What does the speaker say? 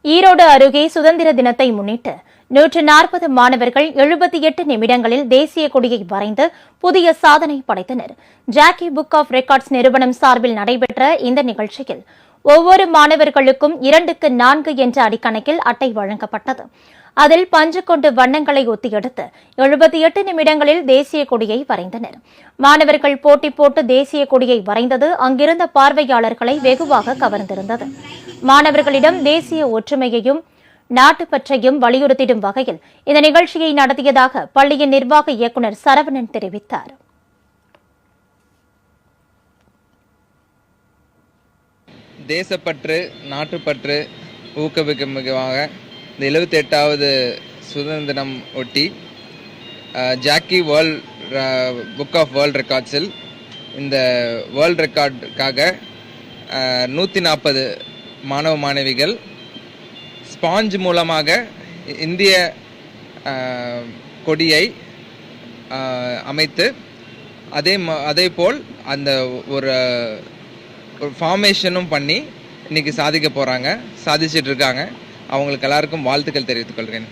ஈரோடு அருகே சுதந்திர தினத்தை முன்னிட்டு 140 மாணவர்கள் 78 நிமிடங்களில் தேசிய கொடியை வரைந்து புதிய சாதனை படைத்தனர். ஜாக்கி புக் ஆப் ரெக்கார்ட்ஸ் நிறுவனம் சார்பில் நடைபெற்ற இந்த நிகழ்ச்சியில் ஒவ்வொரு மாணவர்களுக்கும் 2க்கு 4 என்ற அடிக்கணக்கில் அட்டை வழங்கப்பட்டது. அதில் பஞ்சு கொண்டு வண்ணங்களை ஒத்தியெடுத்து 78 நிமிடங்களில் தேசிய கொடியை வரைந்தனர். மாணவர்கள் போட்டி போட்டு தேசிய கொடியை வரைந்தது அங்கிருந்த பார்வையாளர்களை வெகுவாக கவர்ந்திருந்தது. மாணவர்களிடம் தேசிய ஒற்றுமையையும் நாட்டுப்பற்றையும் வலியுறுத்திடும் வகையில் இந்த நிகழ்ச்சியை நடத்தியதாக பள்ளியின் நிர்வாக இயக்குநர் சரவணன் தெரிவித்தார். தேசப்பற்று நாட்டுப்பற்று ஊக்குவிக்கும் விதமாக இந்த 78வது சுதந்திர தினம் ஒட்டி ஜாக்கி புக் ஆஃப் வேர்ல்ட் ரெக்கார்ட்ஸில் இந்த வேர்ல்ட் ரெக்கார்டுக்காக 140 மாணவ மாணவிகள் ஸ்பாஞ்ச் மூலமாக இந்திய கொடியை அமைத்து அதேபோல் அந்த ஒரு ஃபார்மேஷனும் பண்ணி இன்னைக்கு சாதிச்சிட்டு இருக்காங்க. அவங்களுக்கு எல்லாருக்கும் வாழ்த்துக்கள் தெரிவித்துக் கொள்கிறேன்.